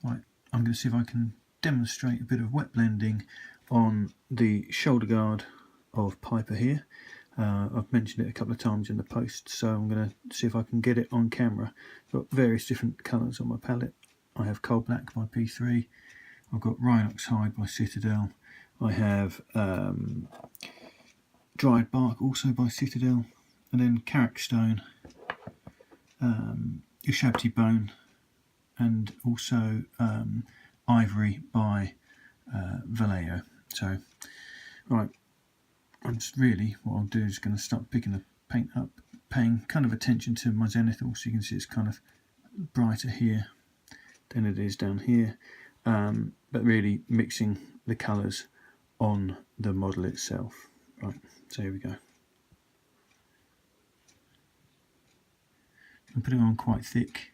Right, I'm going to see if I can demonstrate a bit of wet blending on the shoulder guard of Piper here. I've mentioned it a couple of times in the post, so I'm going to see if I can get it on camera. I've got various different colours on my palette. I have Coal Black by P3, I've got Rhinox Hide by Citadel, I have Dried Bark also by Citadel, and then Carrick Stone, Ushabti Bone, and also Ivory by Vallejo. So, right, I'm just really, what I'll do is going to start picking the paint up, paying kind of attention to my zenithal, so you can see it's kind of brighter here than it is down here, but really mixing the colours on the model itself. Right, so here we go. I'm putting it on quite thick,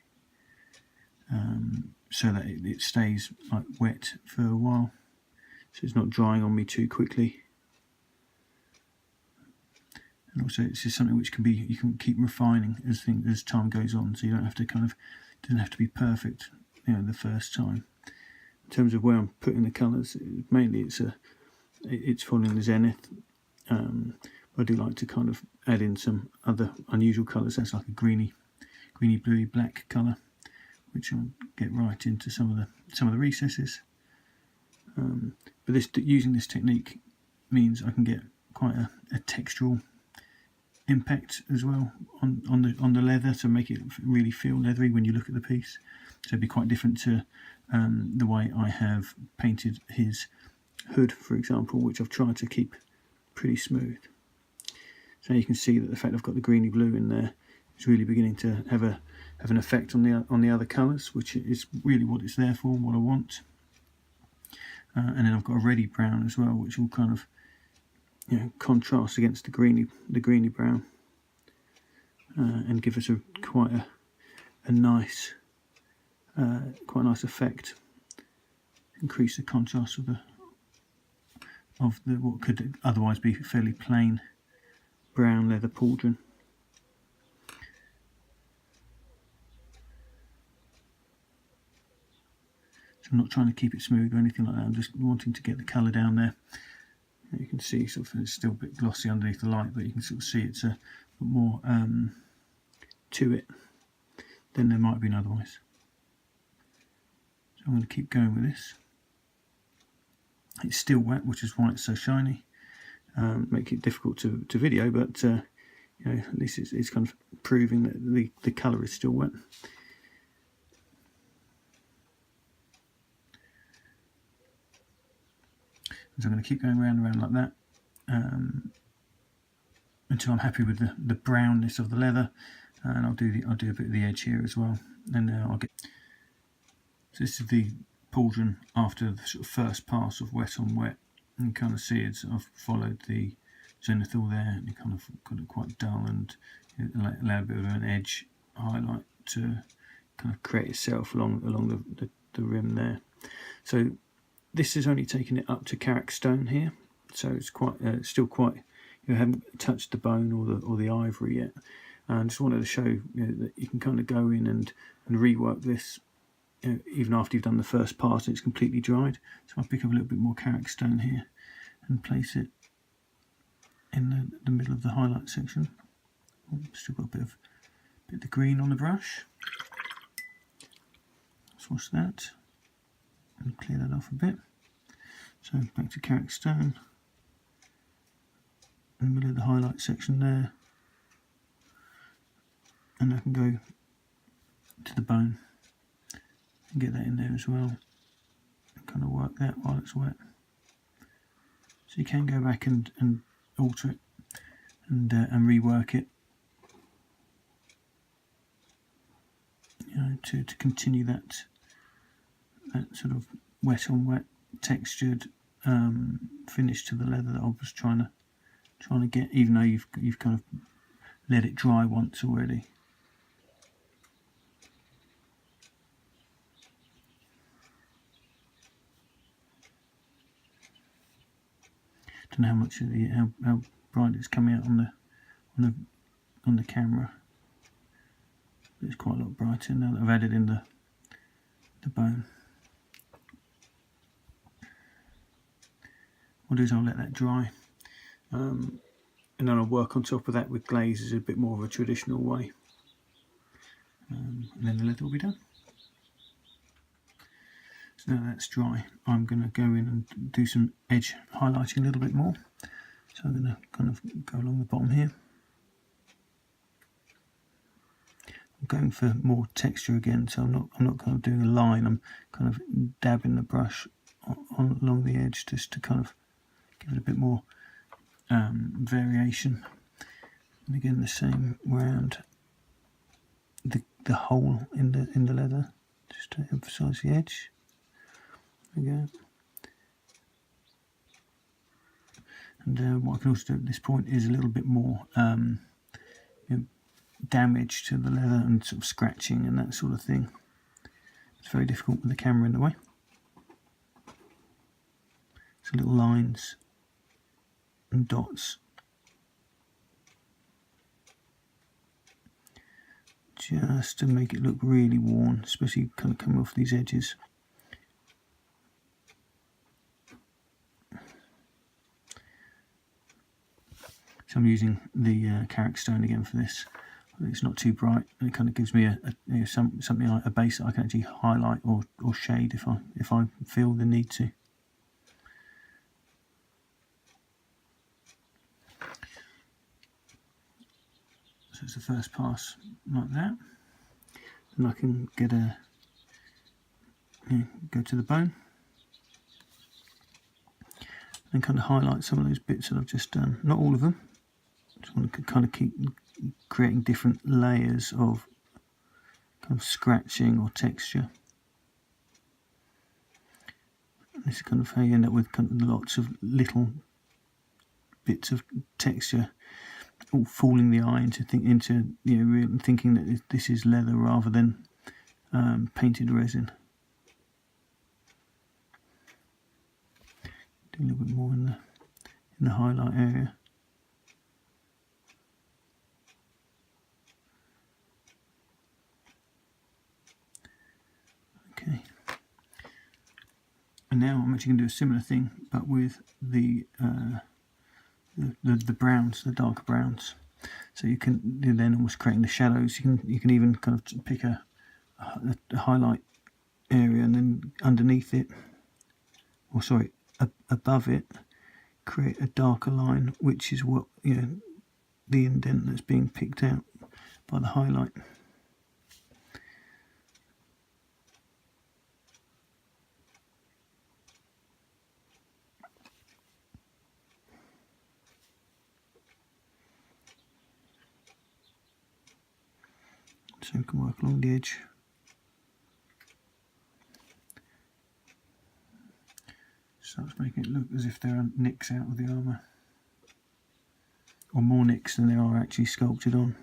so that it stays like wet for a while, so it's not drying on me too quickly. And also, this is something which you can keep refining as time goes on, so you don't have to doesn't have to be perfect, the first time. In terms of where I'm putting the colours, mainly it's following the zenith. I do like to kind of add in some other unusual colours. That's like a greeny bluey black colour, which I'll get right into some of the recesses. But using this technique means I can get quite a textural impact as well on the leather, to make it really feel leathery when you look at the piece. So it'd be quite different to the way I have painted his hood, for example, which I've tried to keep pretty smooth. So you can see that the fact I've got the greeny blue in there is really beginning to have an effect on the other colours, which is really what it's there for, what I want. And then I've got a reddy brown as well, which will kind of contrast against the greeny brown, and give us quite a nice effect. Increase the contrast of the what could otherwise be fairly plain brown leather pauldron. So I'm not trying to keep it smooth or anything like that. I'm just wanting to get the colour down there. You can see sort of it's still a bit glossy underneath the light, but you can sort of see it's a bit more to it than there might have been otherwise. So I'm going to keep going with this. It's still wet, which is why it's so shiny. Make it difficult to video, but at least it's kind of proving that the colour is still wet. So I'm going to keep going round and round like that until I'm happy with the brownness of the leather, and I'll do a bit of the edge here as well. And I'll get. So this is the pauldron after the sort of first pass of wet on wet, and you kind of see I've followed the zenithal there, and you kind of got it quite dull, and allowed a bit of an edge highlight to kind of create itself along the rim there. So this is only taking it up to Carrick Stone here, so it's quite still quite, haven't touched the bone or the ivory yet. And just wanted to show that you can kind of go in and rework this even after you've done the first pass and it's completely dried. So I'll pick up a little bit more Carrick Stone here and place it in the middle of the highlight section. Still got a bit of the green on the brush. Let's wash that and clear that off a bit. So back to Carrick Stone, in the middle of the highlight section there, and I can go to the bone and get that in there as well, and kind of work that while it's wet. So you can go back and alter it and rework it, to continue that sort of wet on wet textured finish to the leather that I was trying to get, even though you've kind of let it dry once already. Don't know how much of how bright it's coming out on the camera. But it's quite a lot brighter now that I've added in the bone. What I'll do is I'll let that dry, and then I'll work on top of that with glazes a bit more of a traditional way, and then the leather will be done. So now that's dry, I'm going to go in and do some edge highlighting a little bit more. So I'm going to kind of go along the bottom here. I'm going for more texture again, so I'm not kind of doing a line. I'm kind of dabbing the brush on along the edge just to kind of give it a bit more variation. And again, the same round the hole in the leather, just to emphasise the edge. There we go. And what I can also do at this point is a little bit more damage to the leather and sort of scratching and that sort of thing. It's very difficult with the camera in the way. So little lines and dots, just to make it look really worn, especially kind of coming off these edges. So I'm using the Carrick Stone again for this. It's not too bright, and it kind of gives me something like a base that I can actually highlight or shade if I feel the need to. So it's the first pass like that. Then I can get go to the bone and kind of highlight some of those bits that I've just done. Not all of them. Just want to kind of keep creating different layers of kind of scratching or texture. And this is kind of how you end up with kind of lots of little bits of texture, all fooling the eye into really thinking that this is leather rather than painted resin. Do a little bit more in the highlight area. Okay. And now I'm actually going to do a similar thing, but with the browns, the darker browns. So you can then almost creating the shadows. You can even kind of pick a highlight area and then underneath it, or sorry, above it, create a darker line, which is what the indent that's being picked out by the highlight. So we can work along the edge. Starts making it look as if there are nicks out of the armour, or more nicks than there are actually sculpted on.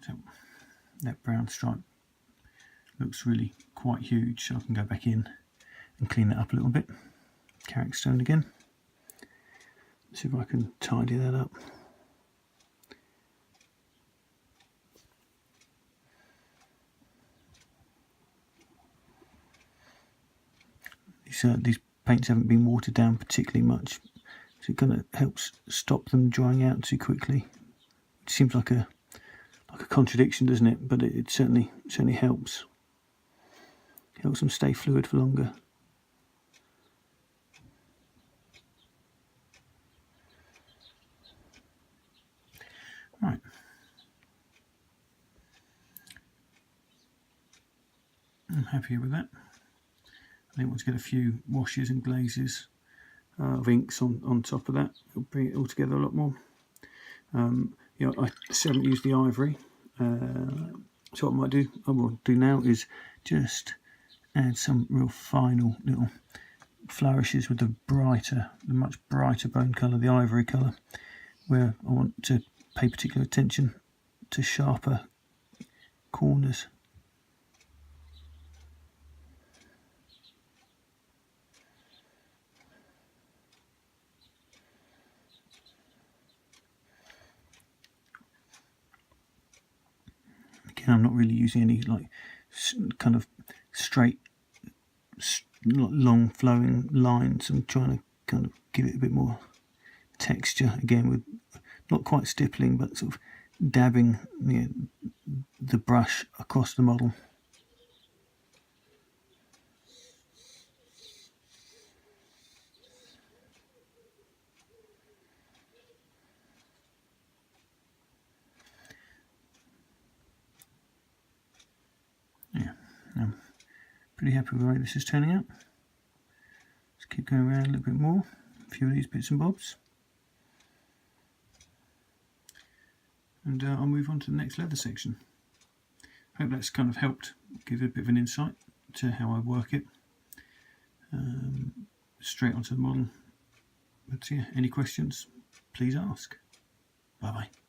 So that brown stripe looks really quite huge, so I can go back in and clean that up a little bit. Carrick Stone again. See if I can tidy that up. These paints haven't been watered down particularly much, so it kind of helps stop them drying out too quickly. It seems like a contradiction, doesn't it? But it certainly helps. Helps them stay fluid for longer. Right. I'm happy with that. I think once I get a few washes and glazes of inks on top of that, it'll bring it all together a lot more. I still haven't used the ivory. So what I will do now is just add some real final little flourishes with the much brighter bone colour, the ivory colour, where I want to pay particular attention to sharper corners. Again, I'm not really using any like kind of straight, long flowing lines. I'm trying to kind of give it a bit more texture, again with not quite stippling, but sort of dabbing the brush across the model. Yeah, I'm pretty happy with the way this is turning out. Let's keep going around a little bit more, a few of these bits and bobs. And I'll move on to the next leather section. Hope that's kind of helped give a bit of an insight to how I work it. Straight onto the model. But yeah, any questions, please ask. Bye bye.